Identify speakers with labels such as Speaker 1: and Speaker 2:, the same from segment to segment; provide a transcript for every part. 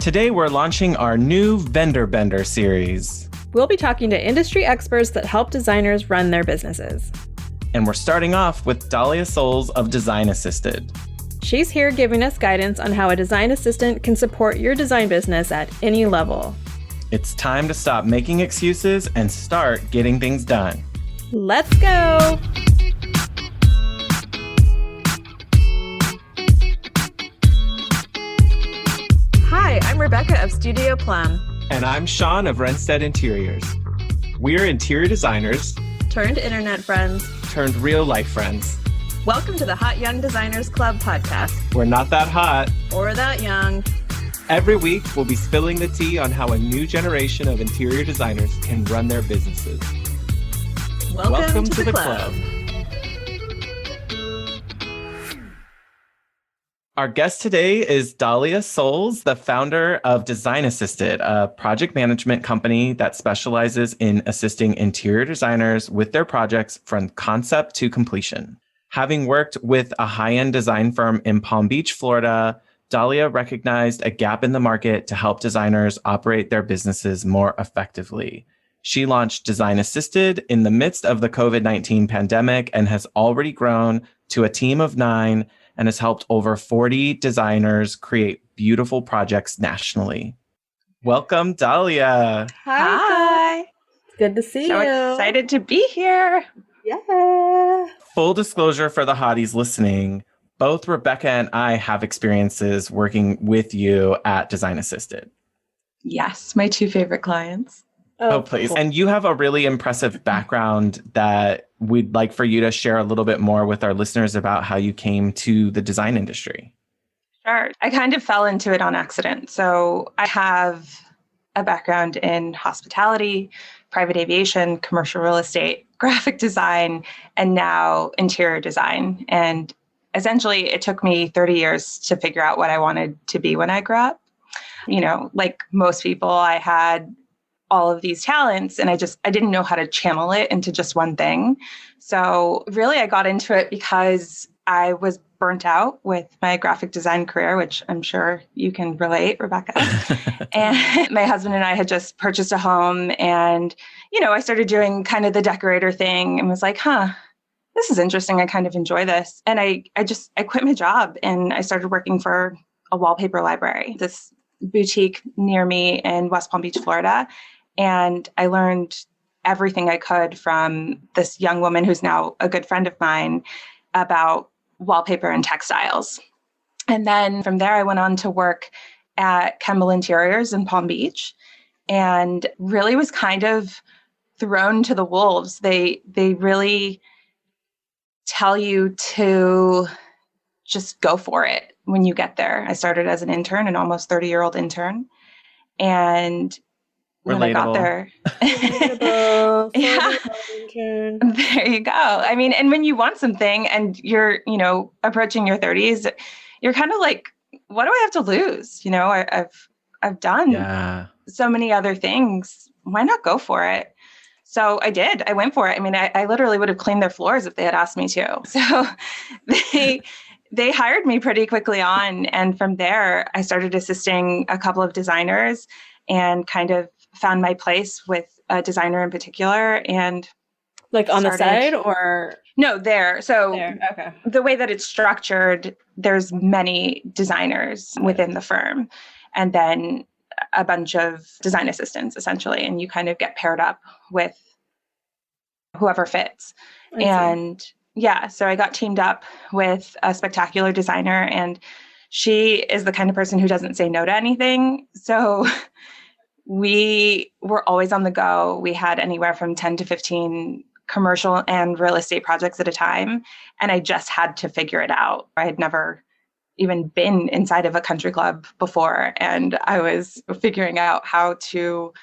Speaker 1: Today we're launching our new Vendor Bender series.
Speaker 2: We'll be talking to industry experts that help designers run their businesses.
Speaker 1: And we're starting off with Dalia Souls of Design Assisted.
Speaker 2: She's here giving us guidance on how a design assistant can support your design business at any level.
Speaker 1: It's time to stop making excuses and start getting things done.
Speaker 2: Let's go! Hi, I'm Rebecca of Studio Plum.
Speaker 1: And I'm Shaun of Renstead Interiors. We're interior designers
Speaker 2: Turned internet friends.
Speaker 1: turned real life friends.
Speaker 2: Welcome to the Hot Young Designers Club podcast.
Speaker 1: We're not that hot.
Speaker 2: Or that young.
Speaker 1: Every week, we'll be spilling the tea on how a new generation of interior designers can run their businesses.
Speaker 2: Welcome to the club.
Speaker 1: Our guest today is Dalia Souls, the founder of Design Assisted, a project management company that specializes in assisting interior designers with their projects from concept to completion. Having worked with a high-end design firm in Palm Beach, Florida, Dalia recognized a gap in the market to help designers operate their businesses more effectively. She launched Design Assisted in the midst of the COVID-19 pandemic and has already grown to a team of 9 and has helped over 40 designers create beautiful projects nationally. Welcome, Dalia.
Speaker 3: Hi.
Speaker 2: Good to see you.
Speaker 3: So excited to be here.
Speaker 2: Yeah.
Speaker 1: Full disclosure for the hotties listening, both Rebecca and I have experiences working with you at Design Assisted.
Speaker 3: Yes, my 2 favorite clients.
Speaker 1: Oh, please.
Speaker 2: Cool.
Speaker 1: And you have a really impressive background that we'd like for you to share a little bit more with our listeners about how you came to the design industry.
Speaker 3: Sure. I kind of fell into it on accident. So I have a background in hospitality, private aviation, commercial real estate, graphic design, and now interior design. And essentially, it took me 30 years to figure out what I wanted to be when I grew up. You know, like most people, I had all of these talents and I didn't know how to channel it into just one thing. So really I got into it because I was burnt out with my graphic design career, which I'm sure you can relate, Rebecca. And my husband and I had just purchased a home and, I started doing kind of the decorator thing and was like, this is interesting. I kind of enjoy this. And I quit my job and I started working for a wallpaper library, this boutique near me in West Palm Beach, Florida. And I learned everything I could from this young woman who's now a good friend of mine about wallpaper and textiles. And then from there, I went on to work at Kemble Interiors in Palm Beach and really was kind of thrown to the wolves. They really tell you to just go for it when you get there. I started as an intern, an almost 30-year-old intern. And when I got there, yeah, there you go. I mean, and when you want something and you're, approaching your 30s, you're kind of like, what do I have to lose? I've done so many other things. Why not go for it? So I did. I went for it. I mean, I literally would have cleaned their floors if they had asked me to. So they hired me pretty quickly on. And from there, I started assisting a couple of designers and kind of found my place with a designer in particular. And
Speaker 2: like on the side or?
Speaker 3: No, there. So
Speaker 2: there. Okay.
Speaker 3: The way that it's structured, there's many designers within the firm and then a bunch of design assistants essentially. And you kind of get paired up with whoever fits. And yeah, so I got teamed up with a spectacular designer and she is the kind of person who doesn't say no to anything. So we were always on the go. We had anywhere from 10 to 15 commercial and real estate projects at a time. And I just had to figure it out. I had never even been inside of a country club before. And I was figuring out how to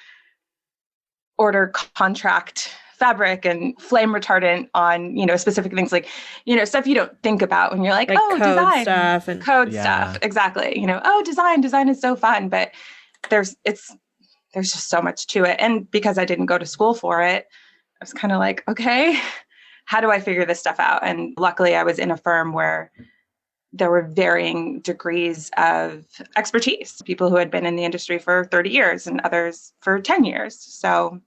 Speaker 3: order contract fabric and flame retardant on, specific things like, stuff you don't think about when you're like
Speaker 2: code
Speaker 3: design
Speaker 2: stuff and
Speaker 3: code stuff. Exactly. Design is so fun, but there's just so much to it. And because I didn't go to school for it, I was kind of like, okay, how do I figure this stuff out? And luckily I was in a firm where there were varying degrees of expertise, people who had been in the industry for 30 years and others for 10 years. So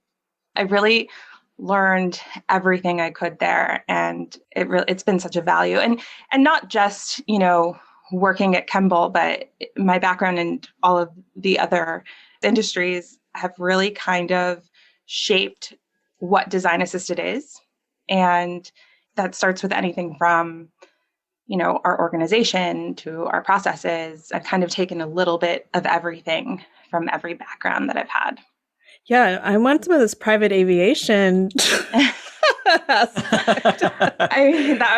Speaker 3: I really learned everything I could there. And it's been such a value. And not just, working at Kemble, but my background in all of the other industries have really kind of shaped what design assisted is. And that starts with anything from, our organization to our processes. I've kind of taken a little bit of everything from every background that I've had.
Speaker 2: Yeah, I want some of this private aviation.
Speaker 3: That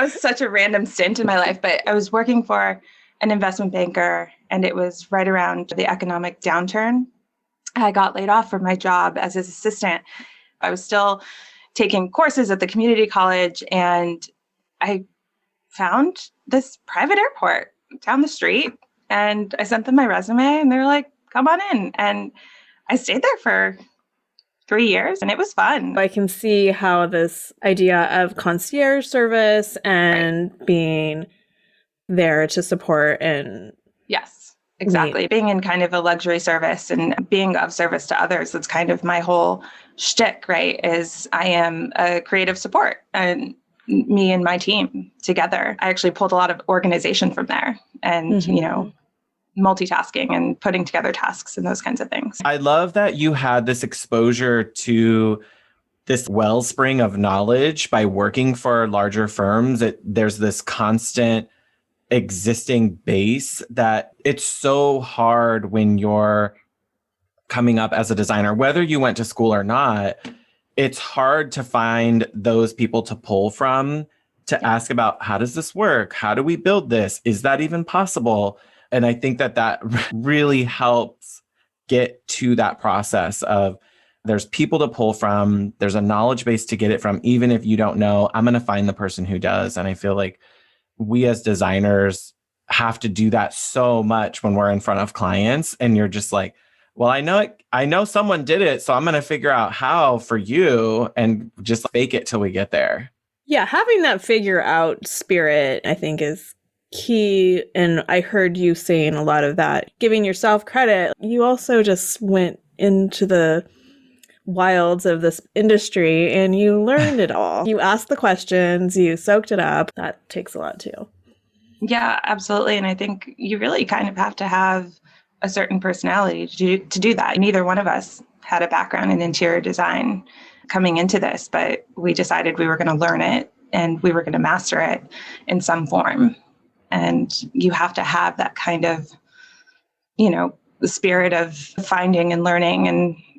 Speaker 3: was such a random stint in my life, but I was working for an investment banker, and it was right around the economic downturn. I got laid off from my job as his assistant. I was still taking courses at the community college, and I found this private airport down the street, and I sent them my resume, and they were like, come on in. And I stayed there for 3 years, and it was fun.
Speaker 2: I can see how this idea of concierge service and being there to support and
Speaker 3: yes, exactly. Being in kind of a luxury service and being of service to others. That's kind of my whole shtick, right? Is I am a creative support, and me and my team together. I actually pulled a lot of organization from there, and, multitasking and putting together tasks and those kinds of things.
Speaker 1: I love that you had this exposure to this wellspring of knowledge by working for larger firms. There's this constant existing base that it's so hard when you're coming up as a designer, whether you went to school or not. It's hard to find those people to pull from, to ask about, how does this work? How do we build this? Is that even possible? And I think that really helps get to that process of there's people to pull from, there's a knowledge base to get it from. Even if you don't know, I'm going to find the person who does. And I feel like we as designers have to do that so much when we're in front of clients, and you're just like, well, I know someone did it, so I'm going to figure out how for you and just fake it till we get there.
Speaker 2: Yeah, having that figure out spirit, I think, is key. And I heard you saying a lot of that, giving yourself credit. You also just went into the wilds of this industry and you learned it all. You asked the questions, you soaked it up. That takes a lot too.
Speaker 3: Yeah, absolutely. And I think you really kind of have to have a certain personality to do that. Neither one of us had a background in interior design coming into this, but we decided we were going to learn it and we were going to master it in some form. And you have to have that kind of, the spirit of finding and learning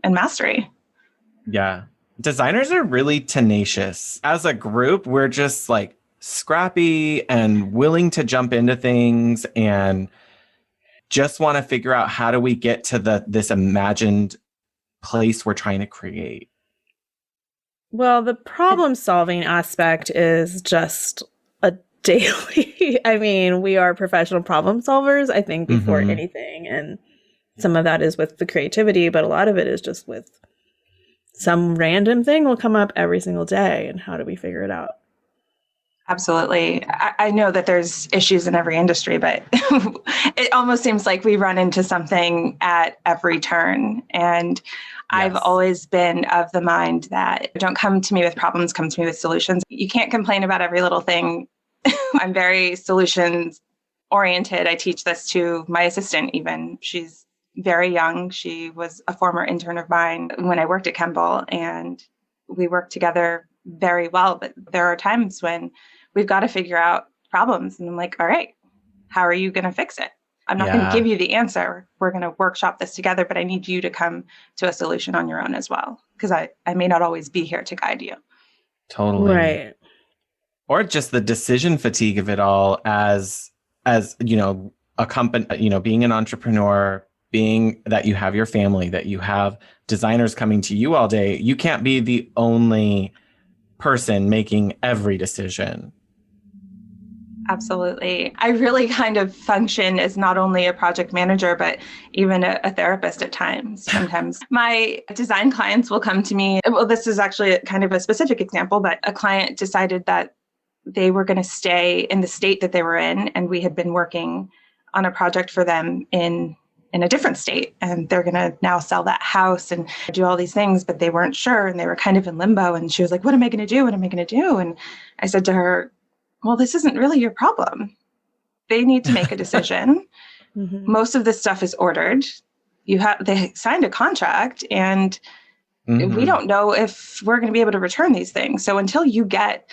Speaker 3: and mastery.
Speaker 1: Yeah. Designers are really tenacious. As a group, we're just like scrappy and willing to jump into things and just want to figure out, how do we get to this imagined place we're trying to create?
Speaker 2: Well, the problem solving aspect is just a daily. I mean, we are professional problem solvers, I think, before anything. And some of that is with the creativity, but a lot of it is just with some random thing will come up every single day. And how do we figure it out?
Speaker 3: Absolutely. I know that there's issues in every industry, but it almost seems like we run into something at every turn. And I've always been of the mind that don't come to me with problems, come to me with solutions. You can't complain about every little thing. I'm very solutions oriented. I teach this to my assistant even. She's very young. She was a former intern of mine when I worked at Kemble, and we worked together very well. But there are times when we've got to figure out problems. And I'm like, all right, how are you going to fix it? I'm not going to give you the answer. We're going to workshop this together, but I need you to come to a solution on your own as well, because I may not always be here to guide you.
Speaker 1: Totally.
Speaker 2: Right.
Speaker 1: Or just the decision fatigue of it all as a company, being an entrepreneur, being that you have your family, that you have designers coming to you all day. You can't be the only person making every decision.
Speaker 3: Absolutely. I really kind of function as not only a project manager, but even a therapist at times. Sometimes my design clients will come to me. Well, this is actually kind of a specific example, but a client decided that they were going to stay in the state that they were in, and we had been working on a project for them in a different state, and they're going to now sell that house and do all these things, but they weren't sure, and they were kind of in limbo. And she was like, what am I going to do? What am I going to do? And I said to her, well, this isn't really your problem. They need to make a decision. Most of this stuff is ordered. They signed a contract, and we don't know if we're going to be able to return these things. So until you get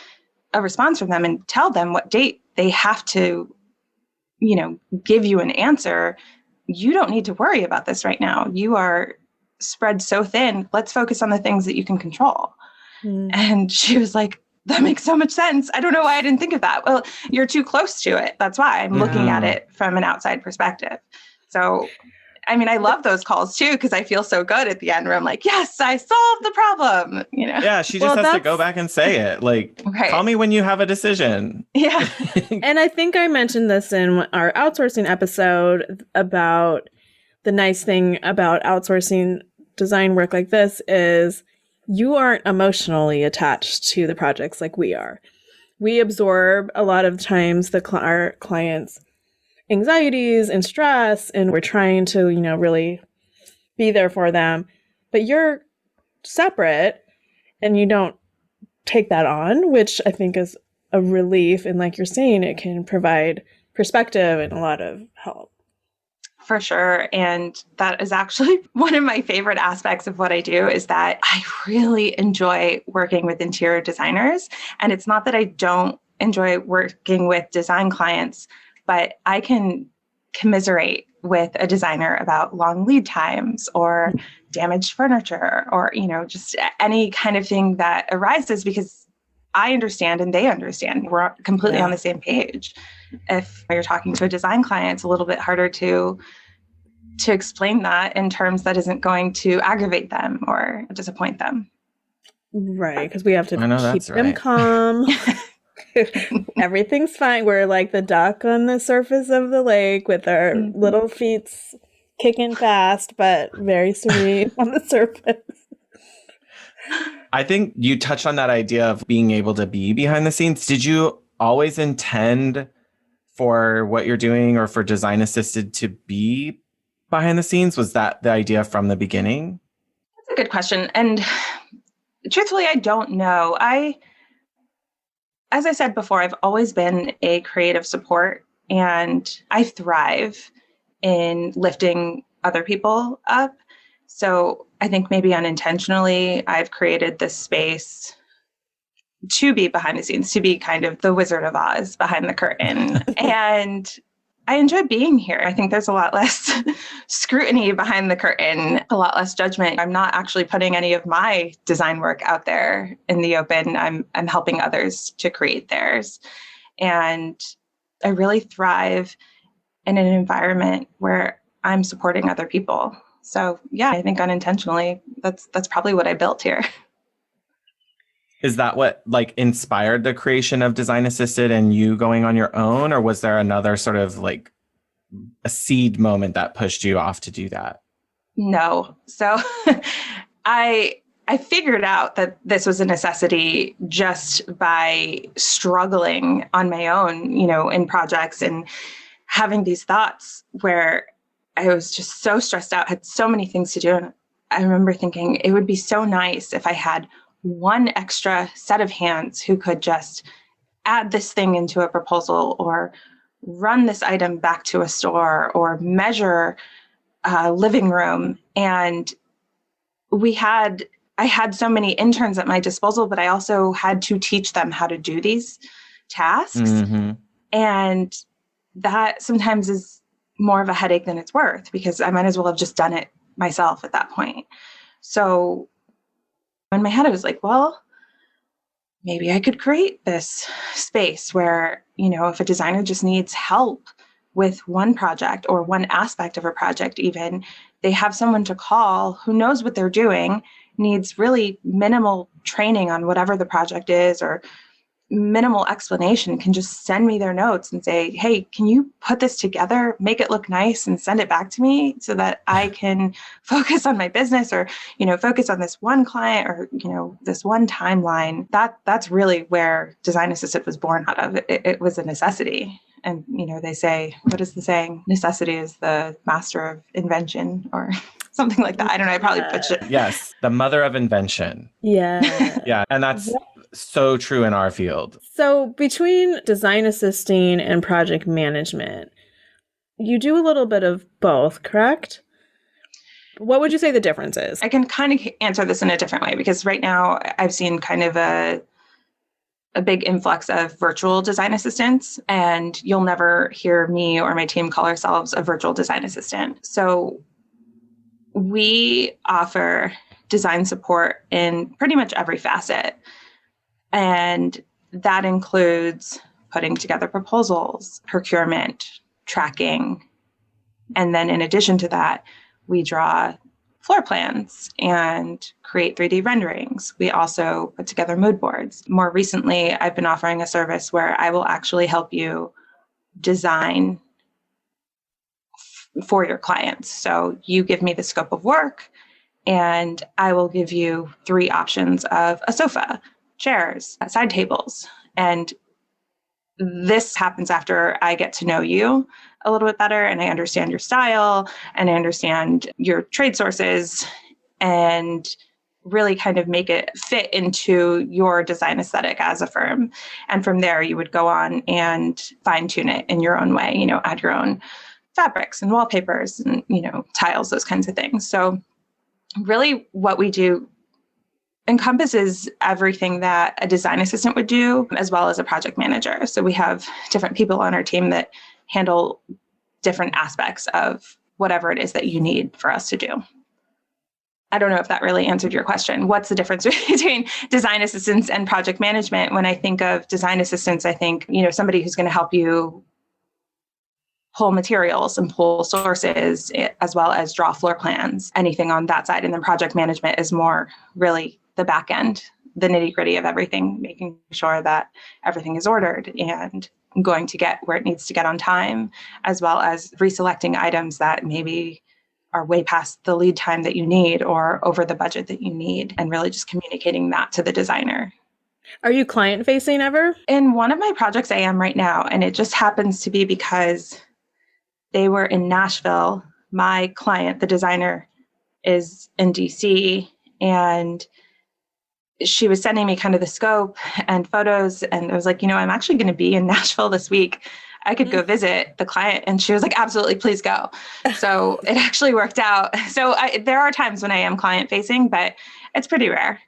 Speaker 3: a response from them and tell them what date they have to, give you an answer, you don't need to worry about this right now. You are spread so thin. Let's focus on the things that you can control. And she was like, that makes so much sense. I don't know why I didn't think of that. Well, you're too close to it. That's why I'm looking at it from an outside perspective. So, I mean, I love those calls too, because I feel so good at the end where I'm like, yes, I solved the problem.
Speaker 1: Yeah, she just has to go back and say it. Like, call me when you have a decision.
Speaker 2: Yeah. And I think I mentioned this in our outsourcing episode about the nice thing about outsourcing design work like this is you aren't emotionally attached to the projects like we are. We absorb a lot of times our clients' anxieties and stress, and we're trying to, really be there for them. But you're separate and you don't take that on, which I think is a relief. And like you're saying, it can provide perspective and a lot of help.
Speaker 3: For sure. And that is actually one of my favorite aspects of what I do, is that I really enjoy working with interior designers. And it's not that I don't enjoy working with design clients, but I can commiserate with a designer about long lead times or damaged furniture or, just any kind of thing that arises, because I understand and they understand. We're completely on the same page. If you're talking to a design client, it's a little bit harder to explain that in terms that isn't going to aggravate them or disappoint them.
Speaker 2: Right, because we have to keep them calm. Everything's fine. We're like the duck on the surface of the lake with our little feet kicking fast, but very serene on the surface.
Speaker 1: I think you touched on that idea of being able to be behind the scenes. Did you always intend for what you're doing or for Design Assisted to be behind the scenes? Was that the idea from the beginning?
Speaker 3: That's a good question. And truthfully, I don't know. As I said before, I've always been a creative support, and I thrive in lifting other people up. So I think maybe unintentionally, I've created this space to be behind the scenes, to be kind of the Wizard of Oz behind the curtain. And I enjoy being here. I think there's a lot less scrutiny behind the curtain, a lot less judgment. I'm not actually putting any of my design work out there in the open. I'm helping others to create theirs. And I really thrive in an environment where I'm supporting other people. So yeah, I think unintentionally, that's probably what I built here.
Speaker 1: Is that what inspired the creation of Design Assisted and you going on your own? Or was there another sort of a seed moment that pushed you off to do that?
Speaker 3: No. So I figured out that this was a necessity just by struggling on my own, in projects and having these thoughts where I was just so stressed out, had so many things to do. And I remember thinking it would be so nice if I had one extra set of hands who could just add this thing into a proposal or run this item back to a store or measure a living room. And I had so many interns at my disposal, but I also had to teach them how to do these tasks. Mm-hmm. And that sometimes is more of a headache than it's worth, because I might as well have just done it myself at that point. So in my head, I was like, well, maybe I could create this space where, if a designer just needs help with one project or one aspect of a project, even, they have someone to call who knows what they're doing, needs really minimal training on whatever the project is, or minimal explanation can just send me their notes and say, hey, can you put this together, make it look nice and send it back to me so that I can focus on my business or, focus on this one client or, this one timeline. That's really where Design Assisted was born out of. It was a necessity. And, they say, what is the saying? Necessity is the master of invention or something like that. I don't know. I probably butchered it.
Speaker 1: Yes. The mother of invention.
Speaker 2: Yeah.
Speaker 1: Yeah. And that's so true in our field.
Speaker 2: So between design assisting and project management, you do a little bit of both, correct? What would you say the difference is?
Speaker 3: I can kind of answer this in a different way because right now I've seen kind of a big influx of virtual design assistants, and you'll never hear me or my team call ourselves a virtual design assistant. So we offer design support in pretty much every facet. And that includes putting together proposals, procurement, tracking. And then in addition to that, we draw floor plans and create 3D renderings. We also put together mood boards. More recently, I've been offering a service where I will actually help you design for your clients. So you give me the scope of work, and I will give you 3 options of a sofa, chairs, side tables. And this happens after I get to know you a little bit better and I understand your style and I understand your trade sources and really kind of make it fit into your design aesthetic as a firm. And from there, you would go on and fine tune it in your own way, add your own fabrics and wallpapers and, tiles, those kinds of things. So really what we do encompasses everything that a design assistant would do, as well as a project manager. So we have different people on our team that handle different aspects of whatever it is that you need for us to do. I don't know if that really answered your question. What's the difference between design assistants and project management? When I think of design assistants, I think, somebody who's going to help you pull materials and pull sources, as well as draw floor plans, anything on that side. And then project management is more really the back end, the nitty gritty of everything, making sure that everything is ordered and going to get where it needs to get on time, as well as reselecting items that maybe are way past the lead time that you need or over the budget that you need, and really just communicating that to the designer.
Speaker 2: Are you client facing ever?
Speaker 3: In one of my projects, I am right now, and it just happens to be because they were in Nashville. My client, the designer, is in DC, and she was sending me kind of the scope and photos. And I was like, I'm actually going to be in Nashville this week. I could go visit the client. And she was like, absolutely, please go. So it actually worked out. So there are times when I am client facing, but it's pretty rare.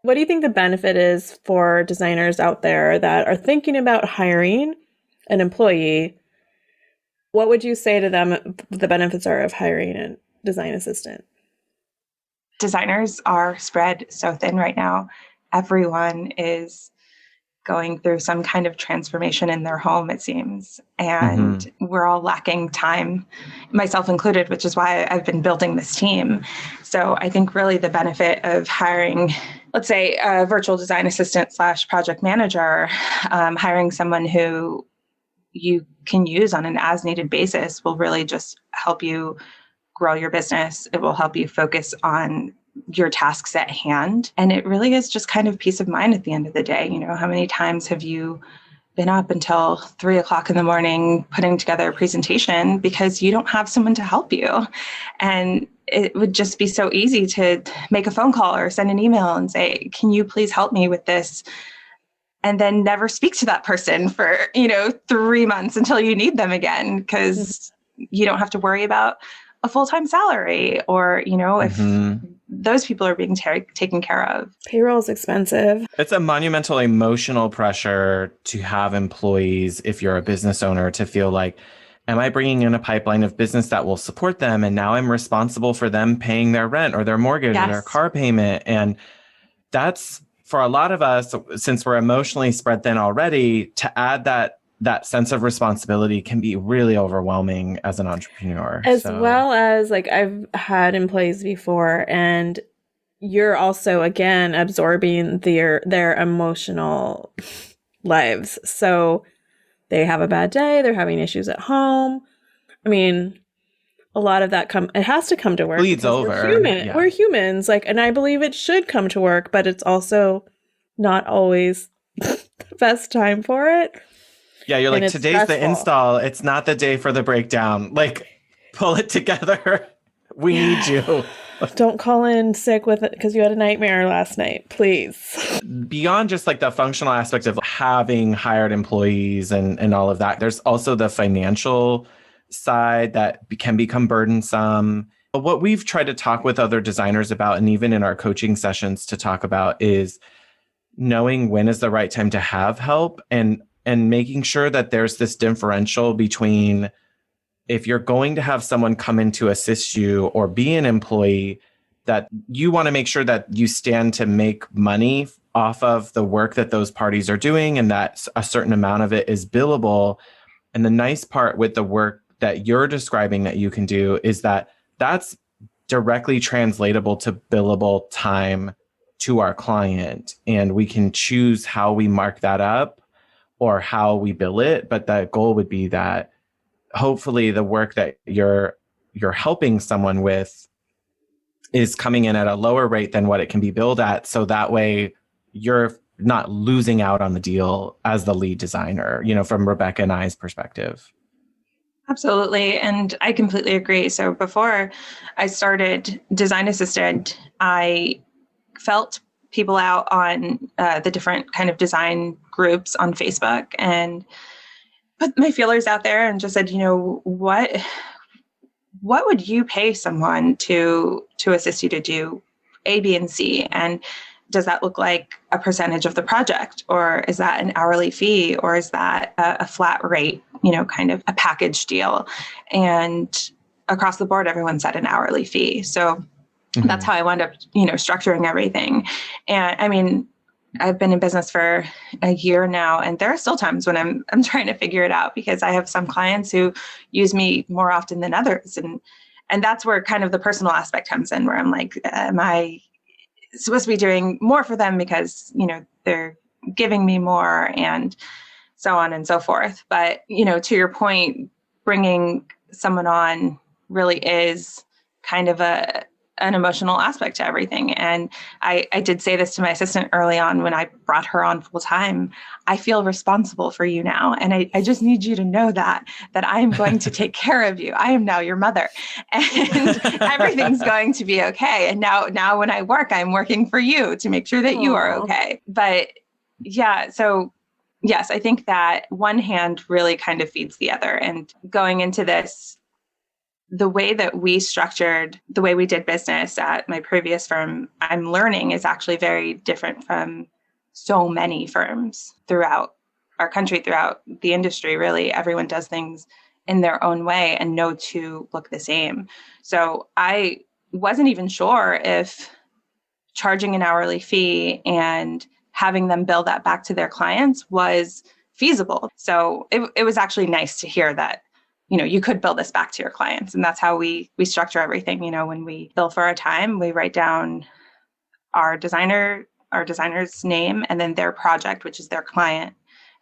Speaker 2: What do you think the benefit is for designers out there that are thinking about hiring an employee? What would you say to them the benefits are of hiring a design assistant?
Speaker 3: Designers are spread so thin right now. Everyone is going through some kind of transformation in their home, it seems. And we're all lacking time, myself included, which is why I've been building this team. So I think really the benefit of hiring, let's say, a virtual design assistant / project manager, hiring someone who you can use on an as needed basis will really just help you grow your business. It will help you focus on your tasks at hand. And it really is just kind of peace of mind at the end of the day. How many times have you been up until 3 o'clock in the morning putting together a presentation because you don't have someone to help you? And it would just be so easy to make a phone call or send an email and say, can you please help me with this? And then never speak to that person for, 3 months until you need them again, because you don't have to worry about a full-time salary or, if those people are being taken care of.
Speaker 2: Payroll is expensive.
Speaker 1: It's a monumental emotional pressure to have employees, if you're a business owner, to feel like, am I bringing in a pipeline of business that will support them? And now I'm responsible for them paying their rent or their mortgage or their car payment. And that's, for a lot of us, since we're emotionally spread thin already, to add that sense of responsibility can be really overwhelming as an entrepreneur.
Speaker 2: As well as, like, I've had employees before, and you're also, again, absorbing their emotional lives. So they have a bad day, they're having issues at home. I mean, a lot of that it has to come to work
Speaker 1: Bleeds
Speaker 2: because
Speaker 1: over.
Speaker 2: we're human.
Speaker 1: Yeah.
Speaker 2: We're humans. Like, and I believe it should come to work, but it's also not always the best time for it.
Speaker 1: Yeah, you're
Speaker 2: And
Speaker 1: like,
Speaker 2: it's
Speaker 1: today's the
Speaker 2: stressful.
Speaker 1: install. It's not the day for the breakdown. Like, pull it together. We need you.
Speaker 2: Don't call in sick with it because you had a nightmare last night, please.
Speaker 1: Beyond just like the functional aspect of having hired employees and all of that, there's also the financial side that can become burdensome. But what we've tried to talk with other designers about, and even in our coaching sessions to talk about, is knowing when is the right time to have help and making sure that there's this differential between if you're going to have someone come in to assist you or be an employee, that you want to make sure that you stand to make money off of the work that those parties are doing and that a certain amount of it is billable. And the nice part with the work that you're describing that you can do is that that's directly translatable to billable time to our client. And we can choose how we mark that up or how we bill it. But the goal would be that hopefully the work that you're helping someone with is coming in at a lower rate than what it can be billed at. So that way you're not losing out on the deal as the lead designer, from Rebecca and I's perspective.
Speaker 3: Absolutely. And I completely agree. So before I started Design Assisted, I felt people out on the different kind of design groups on Facebook and put my feelers out there and just said, what would you pay someone to assist you to do A, B, and C? And does that look like a percentage of the project? Or is that an hourly fee? Or is that a flat rate, kind of a package deal? And across the board, everyone said an hourly fee. So that's how I wound up, structuring everything. And I mean, I've been in business for a year now, and there are still times when I'm trying to figure it out because I have some clients who use me more often than others. And that's where kind of the personal aspect comes in, where I'm like, am I supposed to be doing more for them because, they're giving me more and so on and so forth. But, to your point, bringing someone on really is kind of an emotional aspect to everything. And I did say this to my assistant early on when I brought her on full time. I feel responsible for you now. And I just need you to know that I'm going to take care of you. I am now your mother and everything's going to be okay. And now when I work, I'm working for you to make sure that you are okay. But yeah, so yes, I think that one hand really kind of feeds the other. And going into this, the way that we structured, the way we did business at my previous firm, I'm learning is actually very different from so many firms throughout our country, throughout the industry. Really, everyone does things in their own way and no two look the same. So I wasn't even sure if charging an hourly fee and having them bill that back to their clients was feasible. So it was actually nice to hear that you could bill this back to your clients. And that's how we structure everything. When we bill for our time, we write down our designer's name and then their project, which is their client,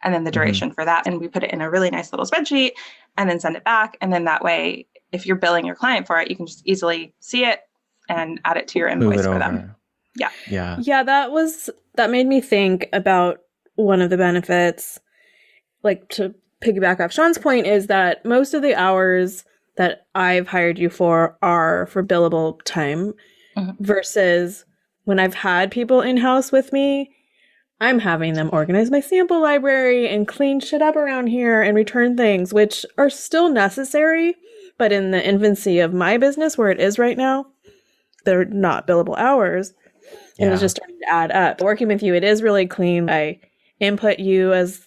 Speaker 3: and then the duration for that. And we put it in a really nice little spreadsheet and then send it back. And then that way, if you're billing your client for it, you can just easily see it and add it to your invoice for them. Yeah.
Speaker 2: Yeah, that made me think about one of the benefits, like to piggyback off Shaun's point, is that most of the hours that I've hired you for are for billable time versus when I've had people in-house with me, I'm having them organize my sample library and clean shit up around here and return things, which are still necessary, but in the infancy of my business where it is right now, they're not billable hours. And it's just starting to add up. Working with you, it is really clean. I input you as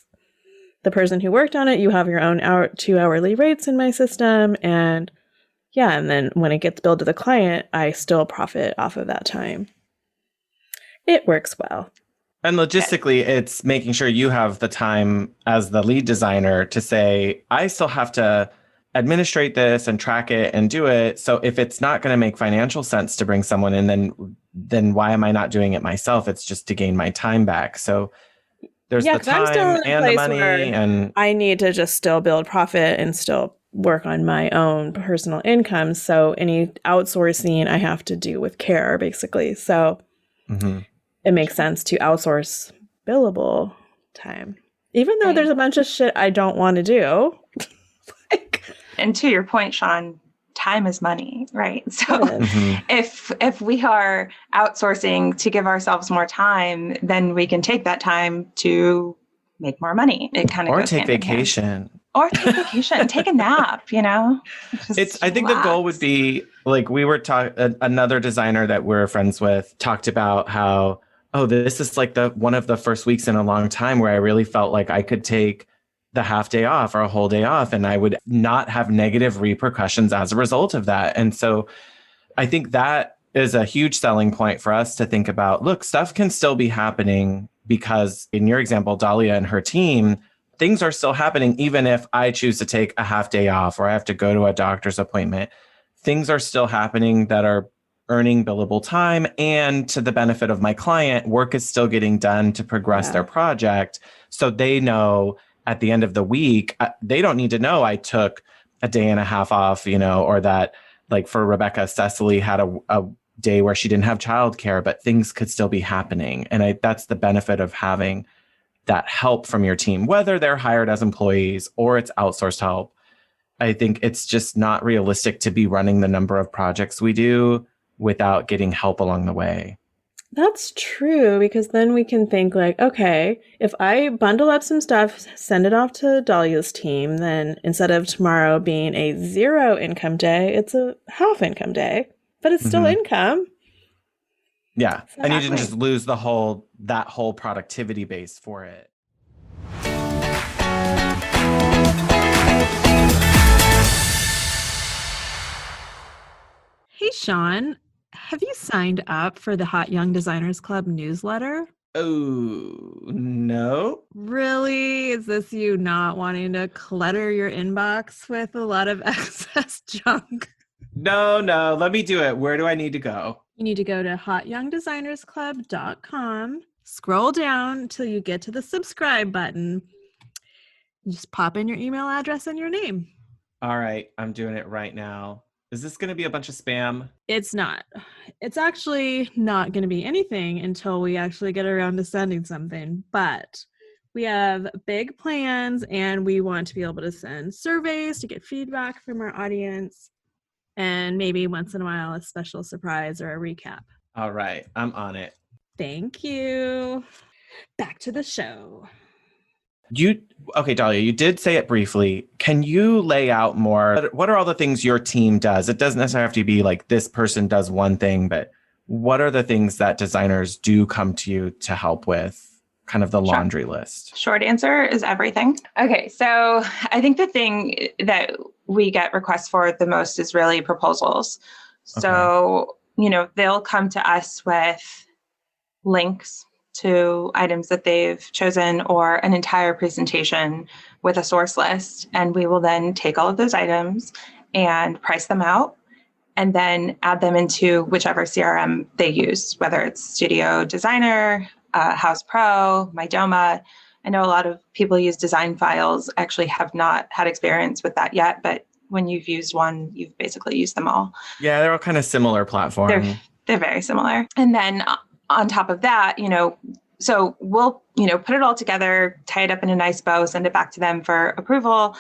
Speaker 2: the person who worked on it. You have your own 2 hourly rates in my system. And then when it gets billed to the client, I still profit off of that time. It works well.
Speaker 1: And logistically, it's making sure you have the time as the lead designer to say, I still have to administrate this and track it and do it. So if it's not going to make financial sense to bring someone in, then why am I not doing it myself? It's just to gain my time back. So there's the
Speaker 2: 'cause I'm still
Speaker 1: time
Speaker 2: in a
Speaker 1: and the
Speaker 2: place
Speaker 1: money,
Speaker 2: where
Speaker 1: and
Speaker 2: I need to just still build profit and still work on my own personal income. So any outsourcing I have to do with care, basically. So it makes sense to outsource billable time, even though there's a bunch of shit I don't want to do.
Speaker 3: And to your point, Shaun, time is money, right? So if we are outsourcing to give ourselves more time, then we can take that time to make more money. It kind of
Speaker 1: or
Speaker 3: goes
Speaker 1: take
Speaker 3: hand in hand.
Speaker 1: vacation.
Speaker 3: Or take vacation, take a nap,
Speaker 1: I think the goal would be like we were another designer that we're friends with talked about how, oh, this is like one of the first weeks in a long time where I really felt like I could take the half day off or a whole day off and I would not have negative repercussions as a result of that. And so I think that is a huge selling point for us to think about, look, stuff can still be happening because in your example, Dalia and her team, things are still happening even if I choose to take a half day off or I have to go to a doctor's appointment. Things are still happening that are earning billable time, and to the benefit of my client, work is still getting done to progress their project. So they know at the end of the week, they don't need to know I took a day and a half off, or that, like for Rebecca, Cecily had a day where she didn't have childcare, but things could still be happening. And that's the benefit of having that help from your team, whether they're hired as employees or it's outsourced help. I think it's just not realistic to be running the number of projects we do without getting help along the way.
Speaker 2: That's true, because then we can think like, okay, if I bundle up some stuff, send it off to Dahlia's team, then instead of tomorrow being a 0 income day, it's a half income day, but it's still income.
Speaker 1: Yeah. Exactly. And you didn't just lose that whole productivity base for it.
Speaker 4: Hey, Shaun, have you signed up for the Hot Young Designers Club newsletter?
Speaker 1: Oh, no.
Speaker 4: Really? Is this you not wanting to clutter your inbox with a lot of excess junk?
Speaker 1: No. Let me do it. Where do I need to go?
Speaker 4: You need to go to hotyoungdesignersclub.com, scroll down till you get to the subscribe button. You just pop in your email address and your name.
Speaker 1: All right. I'm doing it right now. Is this going to be a bunch of spam?
Speaker 4: It's not. It's actually not going to be anything until we actually get around to sending something. But we have big plans and we want to be able to send surveys to get feedback from our audience. And maybe once in a while, a special surprise or a recap.
Speaker 1: All right. I'm on it.
Speaker 4: Thank you. Back to the show.
Speaker 1: Okay, Dalia, you did say it briefly. Can you lay out more? What are all the things your team does? It doesn't necessarily have to be like this person does one thing, but what are the things that designers do come to you to help with? Kind of the laundry list.
Speaker 3: Short answer is everything. Okay, so I think the thing that we get requests for the most is really proposals. So, they'll come to us with links to items that they've chosen or an entire presentation with a source list. And we will then take all of those items and price them out and then add them into whichever CRM they use, whether it's Studio Designer, House Pro, Mydoma. I know a lot of people use design files, actually have not had experience with that yet, but when you've used one, you've basically used them all.
Speaker 1: Yeah, they're all kind of similar platforms.
Speaker 3: They're very similar. And then on top of that, so we'll, put it all together, tie it up in a nice bow, send it back to them for approval.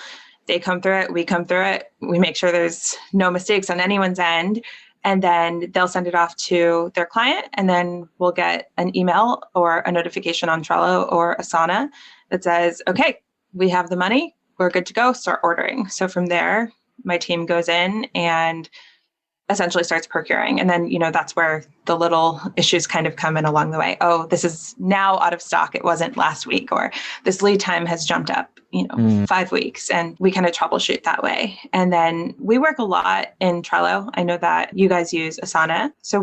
Speaker 3: They come through it, we come through it. We make sure there's no mistakes on anyone's end. And then they'll send it off to their client. And then we'll get an email or a notification on Trello or Asana that says, okay, we have the money. We're good to go. Start ordering. So from there, my team goes in and essentially starts procuring. And then, that's where the little issues kind of come in along the way. Oh, this is now out of stock. It wasn't last week, or this lead time has jumped up, 5 weeks. And we kind of troubleshoot that way. And then we work a lot in Trello. I know that you guys use Asana. So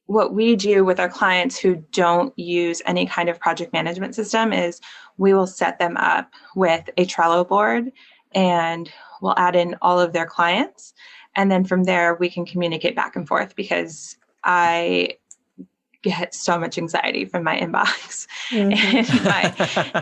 Speaker 3: what we do with our clients who don't use any kind of project management system is we will set them up with a Trello board. And we'll add in all of their clients. And then from there, we can communicate back and forth because I get so much anxiety from my inbox. And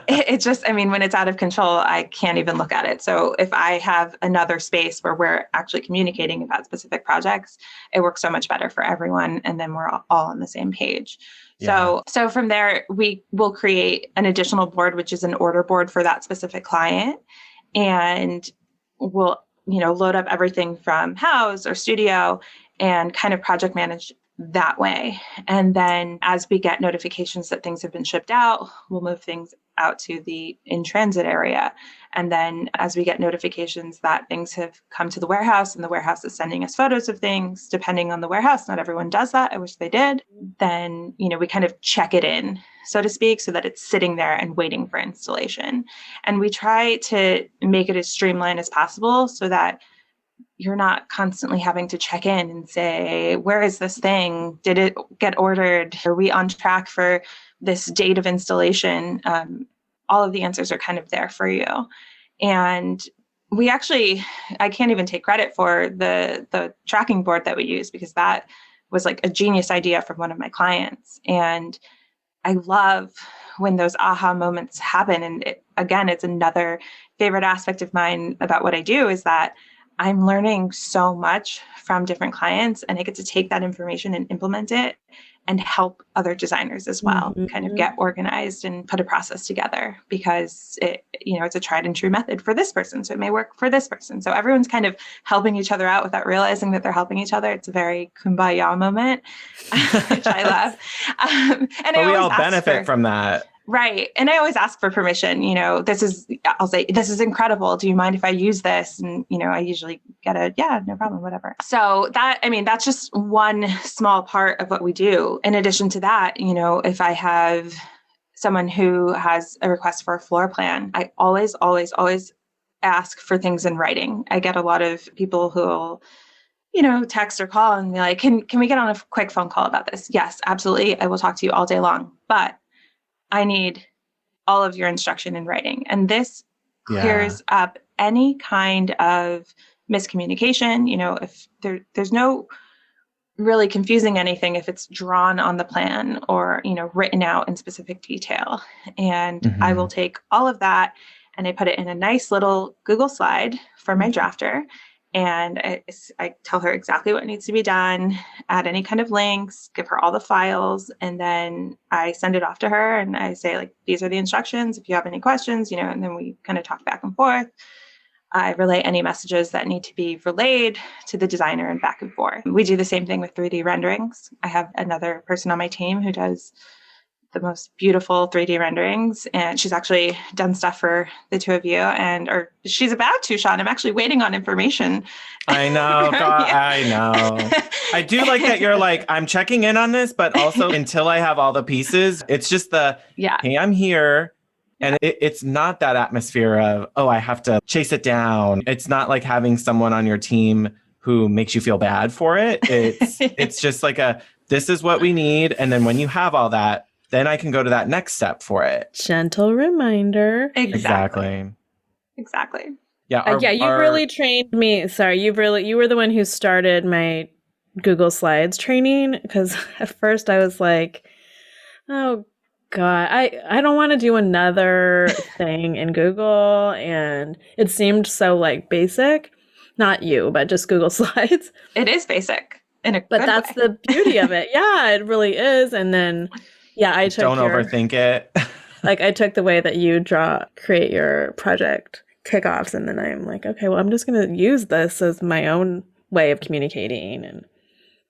Speaker 3: it just, I mean, when it's out of control, I can't even look at it. So if I have another space where we're actually communicating about specific projects, it works so much better for everyone. And then we're all on the same page. Yeah. So from there, we will create an additional board, which is an order board for that specific client. And we'll, load up everything from house or studio and kind of project manage that way. And then as we get notifications that things have been shipped out, we'll move things out to the in-transit area. And then as we get notifications that things have come to the warehouse and the warehouse is sending us photos of things, depending on the warehouse, not everyone does that. I wish they did. Then, we kind of check it in, so to speak, so that it's sitting there and waiting for installation. And we try to make it as streamlined as possible so that you're not constantly having to check in and say, where is this thing? Did it get ordered? Are we on track for this date of installation? All of the answers are kind of there for you. And we actually, I can't even take credit for the tracking board that we use, because that was like a genius idea from one of my clients. And I love when those aha moments happen. And it's another favorite aspect of mine about what I do is that I'm learning so much from different clients, and I get to take that information and implement it and help other designers as well, kind of get organized and put a process together, because it's a tried and true method for this person. So it may work for this person. So everyone's kind of helping each other out without realizing that they're helping each other. It's a very kumbaya moment, which I love.
Speaker 1: But we all benefit from that.
Speaker 3: Right. And I always ask for permission. I'll say, this is incredible. Do you mind if I use this? And, I usually get yeah, no problem, whatever. So that's just one small part of what we do. In addition to that, if I have someone who has a request for a floor plan, I always, always, always ask for things in writing. I get a lot of people who will, text or call and be like, can we get on a quick phone call about this? Yes, absolutely. I will talk to you all day long, but I need all of your instruction in writing. And this clears up any kind of miscommunication. If there's no really confusing anything if it's drawn on the plan or, written out in specific detail. And I will take all of that and I put it in a nice little Google slide for my drafter. And I tell her exactly what needs to be done, add any kind of links, give her all the files, and then I send it off to her and I say, these are the instructions. If you have any questions, and then we kind of talk back and forth. I relay any messages that need to be relayed to the designer and back and forth. We do the same thing with 3D renderings. I have another person on my team who does the most beautiful 3D renderings. And she's actually done stuff for the two of you, or she's about to, Shaun. I'm actually waiting on information.
Speaker 1: I know. God, I know. I do like that you're like, I'm checking in on this, but also until I have all the pieces, it's just hey, I'm here. And it's not that atmosphere of, I have to chase it down. It's not like having someone on your team who makes you feel bad for it. It's just like this is what we need. And then when you have all that, then I can go to that next step for it.
Speaker 2: Gentle reminder.
Speaker 3: Exactly.
Speaker 2: Yeah. You've really trained me. Sorry, you were the one who started my Google Slides training, because at first I was like, oh God, I don't want to do another thing in Google. And it seemed so basic. Not you, but just Google Slides.
Speaker 3: It is basic.
Speaker 2: But that's the beauty of it. Yeah, it really is. And then I took
Speaker 1: don't overthink it.
Speaker 2: I took the way that you create your project kickoffs, and then I'm like, okay, well, I'm just going to use this as my own way of communicating and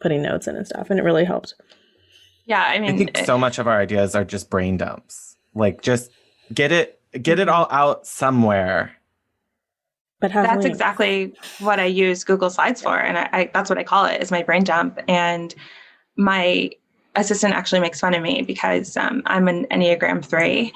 Speaker 2: putting notes in and stuff, and it really helped.
Speaker 3: Yeah,
Speaker 1: I think so much of our ideas are just brain dumps. Just get it all out somewhere.
Speaker 3: But that's exactly what I use Google Slides for, and I that's what I call it, is my brain dump. And my assistant actually makes fun of me because I'm an Enneagram 3,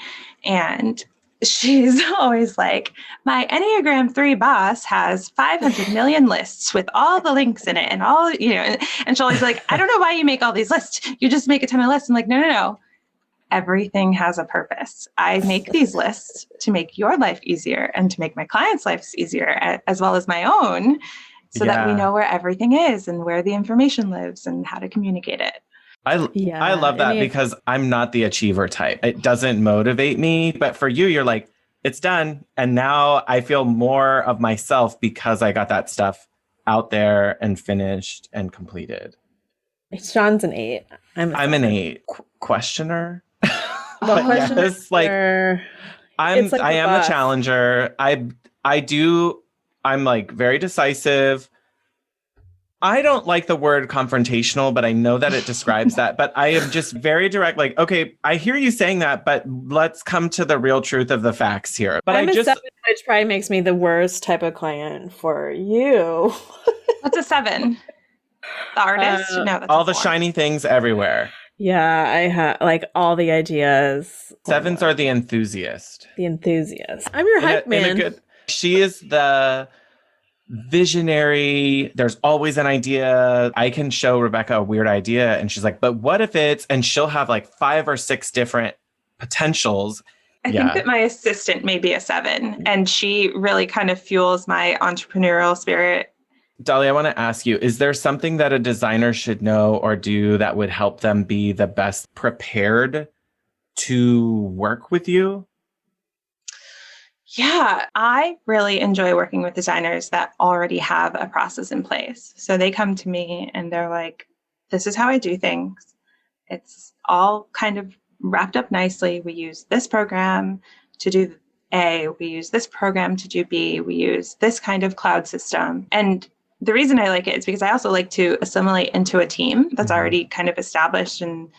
Speaker 3: and she's always like, my Enneagram 3 boss has 500 million lists with all the links in it and all, and she's always like, I don't know why you make all these lists. You just make a ton of lists. I'm like, no. everything has a purpose. I make these lists to make your life easier and to make my clients' lives easier, as well as my own, so that we know where everything is and where the information lives and how to communicate it.
Speaker 1: I love that because I'm not the achiever type. It doesn't motivate me. But for you, you're like, it's done. And now I feel more of myself because I got that stuff out there and finished and completed.
Speaker 2: Shaun's an 8.
Speaker 1: I'm an 8. Questioner.
Speaker 2: Well, questioner.
Speaker 1: Yes, like I am the challenger. I'm like very decisive. I don't like the word confrontational, but I know that it describes that. But I am just very direct, like, okay, I hear you saying that, but let's come to the real truth of the facts here. But
Speaker 2: I'm a 7, which probably makes me the worst type of client for you.
Speaker 3: What's a 7? The artist? No, that's
Speaker 1: all the shiny things everywhere.
Speaker 2: Yeah, I have like all the ideas.
Speaker 1: 7s are the enthusiast.
Speaker 2: The enthusiast. I'm your hype man.
Speaker 1: She is the visionary. There's always an idea. I can show Rebecca a weird idea and she's like, but what if it's, and she'll have like 5 or 6 different potentials.
Speaker 3: I think that my assistant may be a 7 and she really kind of fuels my entrepreneurial spirit.
Speaker 1: Dalia, I want to ask you, is there something that a designer should know or do that would help them be the best prepared to work with you?
Speaker 3: Yeah, I really enjoy working with designers that already have a process in place. So they come to me and they're like, this is how I do things. It's all kind of wrapped up nicely. We use this program to do A. We use this program to do B. We use this kind of cloud system. And the reason I like it is because I also like to assimilate into a team that's already kind of established and,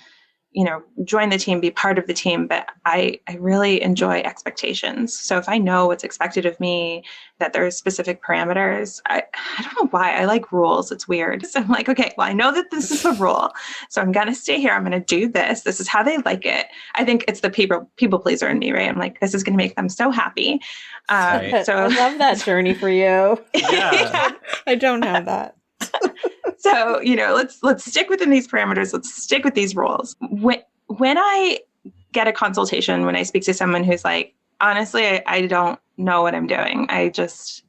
Speaker 3: join the team, be part of the team. But I really enjoy expectations. So if I know what's expected of me, that there's specific parameters, I don't know why I like rules. It's weird. So I'm like, okay, well, I know that this is the rule. So I'm going to stay here. I'm going to do this. This is how they like it. I think it's the people pleaser in me, right? I'm like, this is going to make them so happy.
Speaker 2: So I love that journey for you.
Speaker 1: Yeah.
Speaker 2: I don't have that.
Speaker 3: So, let's stick within these parameters. Let's stick with these rules. When I get a consultation, when I speak to someone who's like, honestly, I don't know what I'm doing. I just,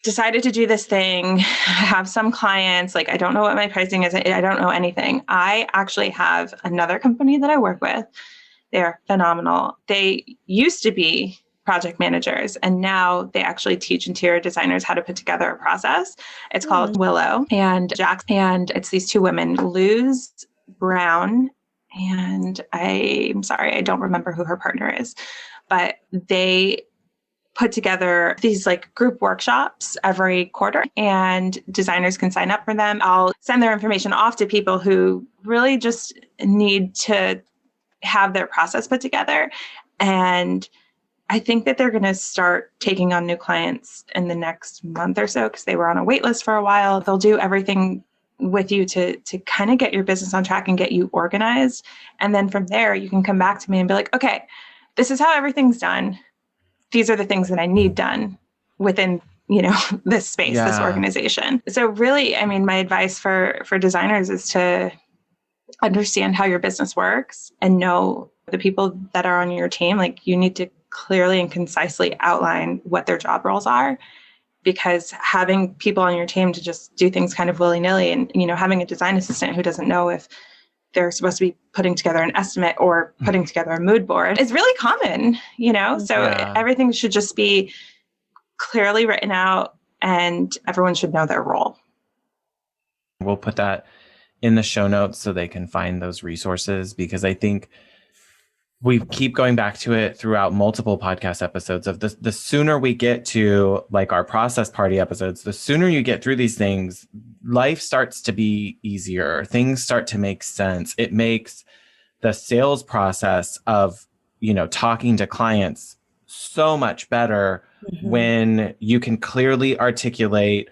Speaker 3: decided to do this thing. I have some clients, like, I don't know what my pricing is. I don't know anything. I actually have another company that I work with. They're phenomenal. They used to be project managers, and now they actually teach interior designers how to put together a process. It's called Willow and Jack, and it's these 2 women, Luz Brown, and I'm sorry, I don't remember who her partner is, but they put together these like group workshops every quarter, and designers can sign up for them. I'll send their information off to people who really just need to have their process put together. And I think that they're going to start taking on new clients in the next month or so because they were on a wait list for a while. They'll do everything with you to kind of get your business on track and get you organized. And then from there, you can come back to me and be like, okay, this is how everything's done. These are the things that I need done within, this space, this organization. So really, I mean, my advice for designers is to understand how your business works and know the people that are on your team. Like, you need to clearly and concisely outline what their job roles are, because having people on your team to just do things kind of willy-nilly and, having a design assistant who doesn't know if they're supposed to be putting together an estimate or putting together a mood board is really common, so everything should just be clearly written out and everyone should know their role.
Speaker 1: We'll put that in the show notes so they can find those resources, because I think we keep going back to it throughout multiple podcast episodes of this. The sooner we get to like our process party episodes, the sooner you get through these things, life starts to be easier. Things start to make sense. It makes the sales process of, talking to clients so much better when you can clearly articulate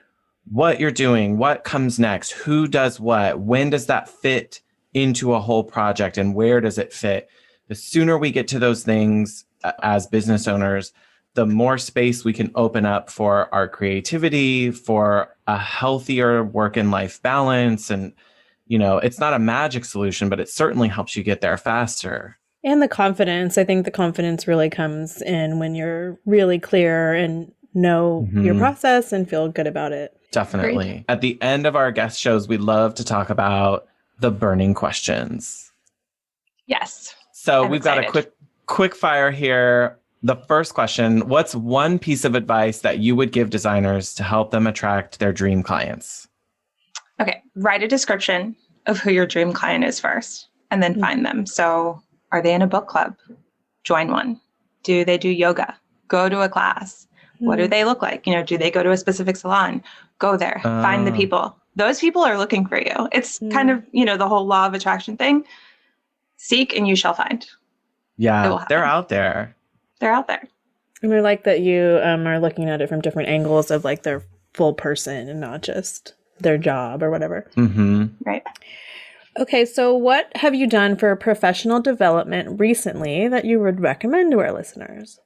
Speaker 1: what you're doing, what comes next, who does what, when does that fit into a whole project, and where does it fit? The sooner we get to those things as business owners, the more space we can open up for our creativity, for a healthier work and life balance. And, it's not a magic solution, but it certainly helps you get there faster.
Speaker 2: And the confidence. I think the confidence really comes in when you're really clear and know your process and feel good about it.
Speaker 1: Definitely.
Speaker 3: Great.
Speaker 1: At the end of our guest shows, we love to talk about the burning questions.
Speaker 3: Yes.
Speaker 1: So
Speaker 3: I'm
Speaker 1: we've got
Speaker 3: excited.
Speaker 1: a quick fire here. The first question, what's one piece of advice that you would give designers to help them attract their dream clients?
Speaker 3: Okay. Write a description of who your dream client is first and then find them. So are they in a book club? Join one. Do they do yoga? Go to a class. What do they look like? Do they go to a specific salon? Go there. Find the people. Those people are looking for you. It's kind of, the whole law of attraction thing. Seek and you shall find.
Speaker 1: Yeah, they're out there.
Speaker 3: They're out there.
Speaker 2: And I like that you are looking at it from different angles of like their full person and not just their job or whatever.
Speaker 3: Right.
Speaker 2: Okay, so what have you done for professional development recently that you would recommend to our listeners?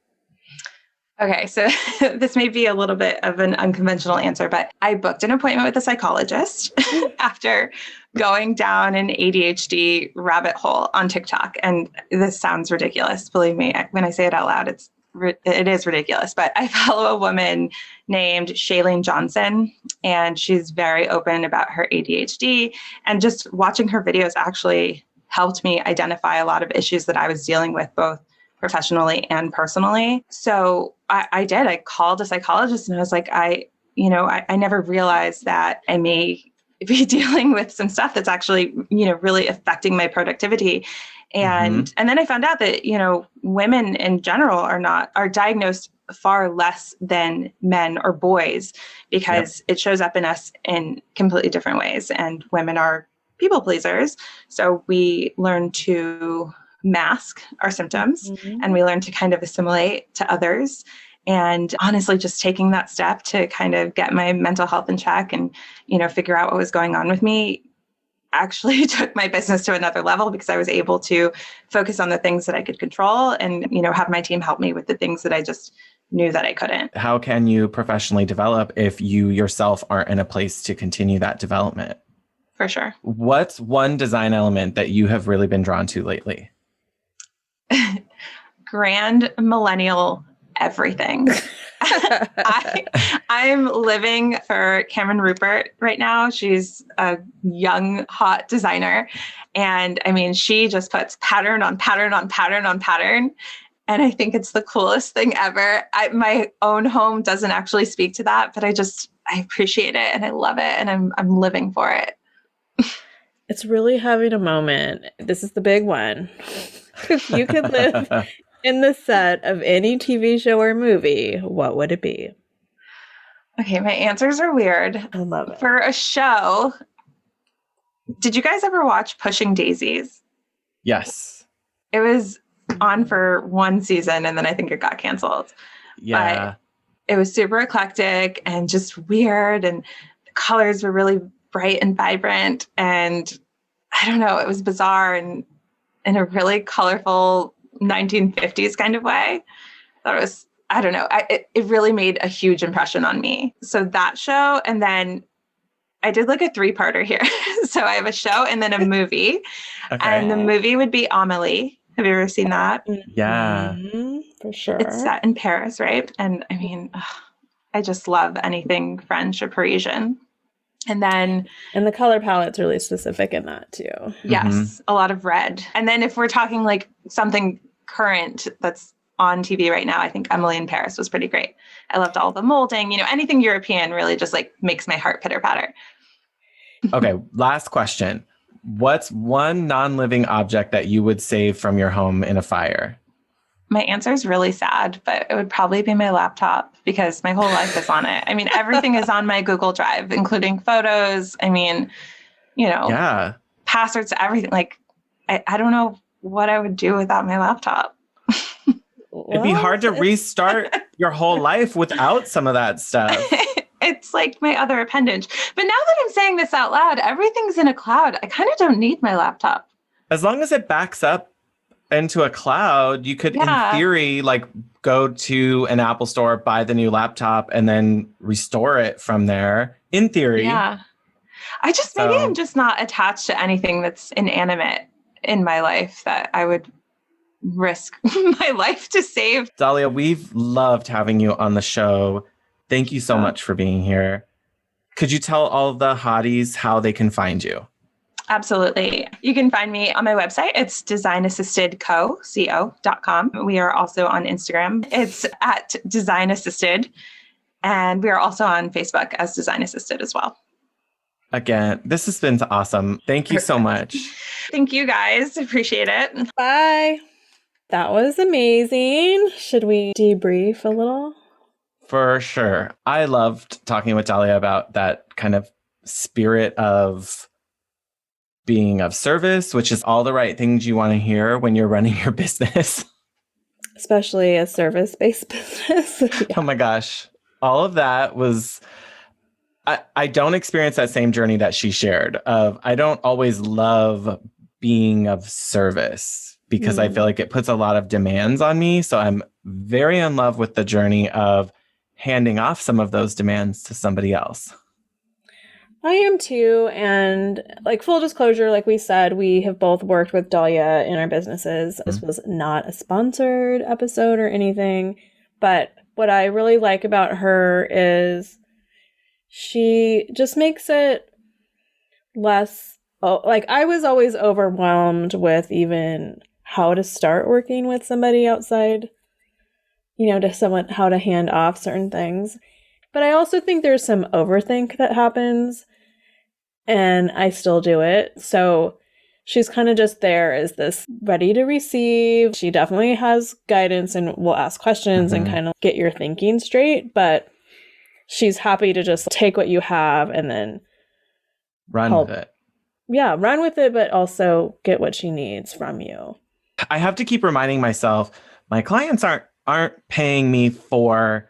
Speaker 3: Okay, so this may be a little bit of an unconventional answer, but I booked an appointment with a psychologist after going down an ADHD rabbit hole on TikTok. And this sounds ridiculous. Believe me, when I say it out loud, it is ridiculous. But I follow a woman named Shailene Johnson, and she's very open about her ADHD. And just watching her videos actually helped me identify a lot of issues that I was dealing with, both professionally and personally. So I did. I called a psychologist and I was like, I never realized that I may be dealing with some stuff that's actually, really affecting my productivity. And then I found out that, women in general are diagnosed far less than men or boys because it shows up in us in completely different ways. And women are people pleasers. So we learn to mask our symptoms and we learn to kind of assimilate to others. And honestly, just taking that step to kind of get my mental health in check and, figure out what was going on with me actually took my business to another level because I was able to focus on the things that I could control and, have my team help me with the things that I just knew that I couldn't.
Speaker 1: How can you professionally develop if you yourself aren't in a place to continue that development?
Speaker 3: For sure.
Speaker 1: What's one design element that you have really been drawn to lately?
Speaker 3: Grand millennial everything. I'm living for Cameron Rupert right now. She's a young, hot designer. And I mean, she just puts pattern on pattern on pattern on pattern. And I think it's the coolest thing ever. My own home doesn't actually speak to that, but I appreciate it and I love it and I'm living for it.
Speaker 2: It's really having a moment. This is the big one. If you could live in the set of any TV show or movie, what would it be?
Speaker 3: Okay, my answers are weird.
Speaker 2: I love it.
Speaker 3: For a show, did you guys ever watch Pushing Daisies?
Speaker 1: Yes.
Speaker 3: It was on for one season and then I think it got canceled.
Speaker 1: Yeah.
Speaker 3: But it was super eclectic and just weird and the colors were really bright and vibrant and I don't know, it was bizarre and in a really colorful 1950s kind of way. That was, I don't know, it really made a huge impression on me. So that show, and then I did like a 3-parter here. So I have a show and then a movie.
Speaker 1: Okay.
Speaker 3: And the movie would be Amélie. Have you ever seen that?
Speaker 1: Yeah.
Speaker 2: For sure.
Speaker 3: It's set in Paris, right? And I mean, I just love anything French or Parisian. And then...
Speaker 2: And the color palette's really specific in that too.
Speaker 3: Yes, a lot of red. And then if we're talking like something current that's on TV right now, I think Emily in Paris was pretty great. I loved all the molding, anything European really just like makes my heart pitter patter.
Speaker 1: Okay, last question. What's one non-living object that you would save from your home in a fire?
Speaker 3: My answer is really sad, but it would probably be my laptop because my whole life is on it. I mean, everything is on my Google Drive, including photos. I mean, passwords to everything. Like, I don't know what I would do without my laptop.
Speaker 1: It'd be hard to restart your whole life without some of that stuff.
Speaker 3: It's like my other appendage. But now that I'm saying this out loud, everything's in a cloud. I kind of don't need my laptop.
Speaker 1: As long as it backs up into a cloud, you could, in theory, like go to an Apple store, buy the new laptop, and then restore it from there. In theory.
Speaker 3: Yeah. Maybe I'm just not attached to anything that's inanimate in my life that I would risk my life to save.
Speaker 1: Dalia, we've loved having you on the show. Thank you so much for being here. Could you tell all the hotties how they can find you?
Speaker 3: Absolutely. You can find me on my website. It's designassistedco.com. We are also on Instagram. It's at Design Assisted. And we are also on Facebook as Design Assisted as well.
Speaker 1: Again, this has been awesome. Thank you so much.
Speaker 3: Thank you guys. Appreciate it.
Speaker 2: Bye. That was amazing. Should we debrief a little?
Speaker 1: For sure. I loved talking with Dalia about that kind of spirit of being of service, which is all the right things you want to hear when you're running your business.
Speaker 2: Especially a service-based business.
Speaker 1: Oh my gosh. All of that was, I don't experience that same journey that she shared of, I don't always love being of service because I feel like it puts a lot of demands on me. So I'm very in love with the journey of handing off some of those demands to somebody else.
Speaker 2: I am too. And like full disclosure, like we said, we have both worked with Dalia in our businesses. This was not a sponsored episode or anything. But what I really like about her is she just makes it less, like I was always overwhelmed with even how to start working with somebody outside, to someone, how to hand off certain things. But I also think there's some overthink that happens, and I still do it. So she's kind of just there as this ready to receive. She definitely has guidance and will ask questions and kind of get your thinking straight, but she's happy to just take what you have and then
Speaker 1: run with it.
Speaker 2: Yeah, run with it, but also get what she needs from you.
Speaker 1: I have to keep reminding myself, my clients aren't paying me for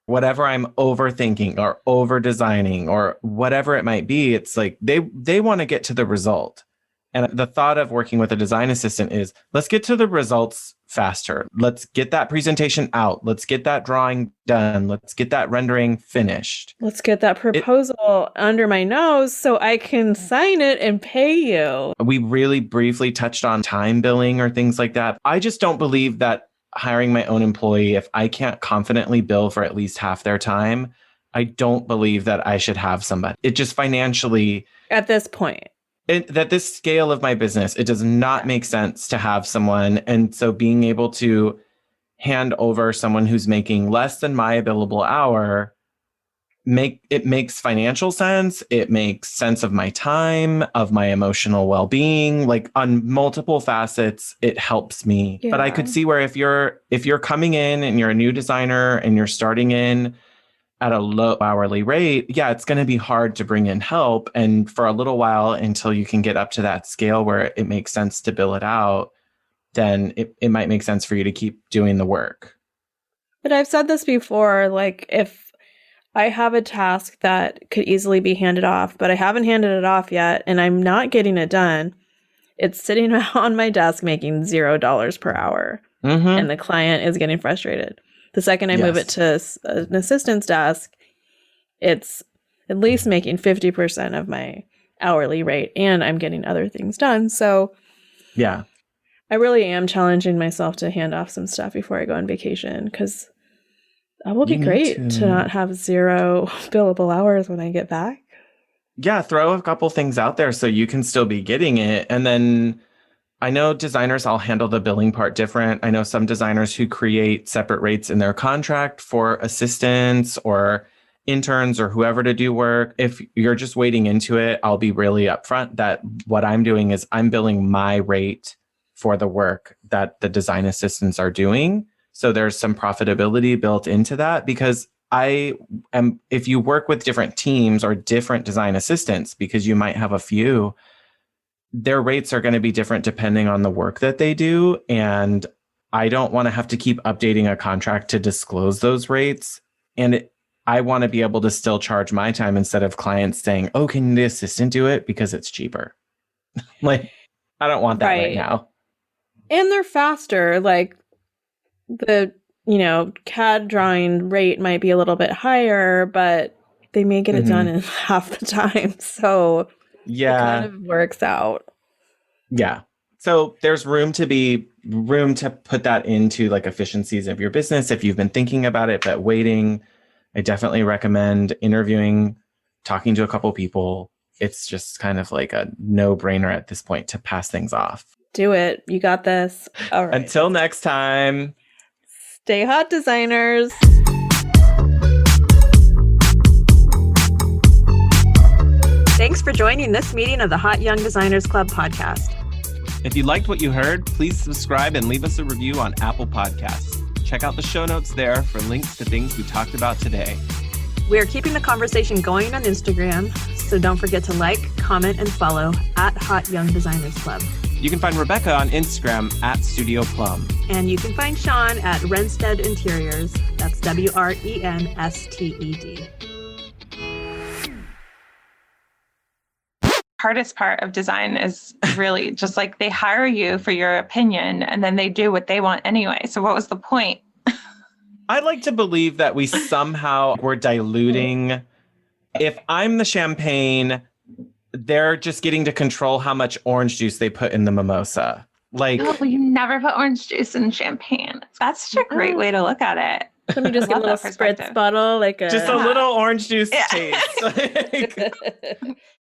Speaker 1: whatever I'm overthinking or over designing or whatever it might be. It's like they want to get to the result. And the thought of working with a design assistant is, let's get to the results faster. Let's get that presentation out. Let's get that drawing done. Let's get that rendering finished.
Speaker 2: Let's get that proposal under my nose so I can sign it and pay you.
Speaker 1: We really briefly touched on time billing or things like that. I just don't believe that hiring my own employee, if I can't confidently bill for at least half their time, I don't believe that I should have somebody. It just financially...
Speaker 2: At this point.
Speaker 1: That this scale of my business, it does not make sense to have someone. And so being able to hand over someone who's making less than my billable hour, makes financial sense. It makes sense of my time, of my emotional well-being, like on multiple facets, it helps me. Yeah. But I could see where if you're coming in and you're a new designer and you're starting in at a low hourly rate, yeah, it's going to be hard to bring in help. And for a little while until you can get up to that scale where it makes sense to bill it out, then it might make sense for you to keep doing the work.
Speaker 2: But I've said this before, like if I have a task that could easily be handed off, but I haven't handed it off yet and I'm not getting it done, it's sitting on my desk making $0 per hour. And the client is getting frustrated. The second I move it to an assistant's desk, it's at least making 50% of my hourly rate and I'm getting other things done. So
Speaker 1: yeah,
Speaker 2: I really am challenging myself to hand off some stuff before I go on vacation because that will be great to not have 0 billable hours when I get back.
Speaker 1: Yeah, throw a couple things out there so you can still be getting it. And then I know designers all handle the billing part different. I know some designers who create separate rates in their contract for assistants or interns or whoever to do work. If you're just wading into it, I'll be really upfront that what I'm doing is I'm billing my rate for the work that the design assistants are doing. So there's some profitability built into that because if you work with different teams or different design assistants, because you might have a few, their rates are going to be different depending on the work that they do. And I don't want to have to keep updating a contract to disclose those rates. And I want to be able to still charge my time instead of clients saying, oh, can the assistant do it because it's cheaper? Like, I don't want that right now.
Speaker 2: And they're faster. Like the, CAD drawing rate might be a little bit higher, but they may get it done in half the time. So it kind of works out.
Speaker 1: Yeah. So there's room to put that into like efficiencies of your business if you've been thinking about it, but waiting. I definitely recommend interviewing, talking to a couple people. It's just kind of like a no-brainer at this point to pass things off.
Speaker 2: Do it. You got this. All right.
Speaker 1: Until next time.
Speaker 2: Stay hot, designers.
Speaker 4: Thanks for joining this meeting of the Hot Young Designers Club podcast.
Speaker 1: If you liked what you heard, please subscribe and leave us a review on Apple Podcasts. Check out the show notes there for links to things we talked about today.
Speaker 4: We are keeping the conversation going on Instagram, so don't forget to like, comment, and follow at Hot Young Designers Club.
Speaker 1: You can find Rebecca on Instagram at Studio Plum.
Speaker 4: And you can find Shaun at Renstead Interiors. That's WRENSTED.
Speaker 3: Hardest part of design is really just like they hire you for your opinion and then they do what they want anyway. So what was the point?
Speaker 1: I like to believe that we somehow were diluting. If I'm the champagne, they're just getting to control how much orange juice they put in the mimosa. Like,
Speaker 3: oh, you never put orange juice in champagne. That's such a great way to look at it.
Speaker 2: Can you just get a little spritz bottle, like
Speaker 1: just a little orange juice taste.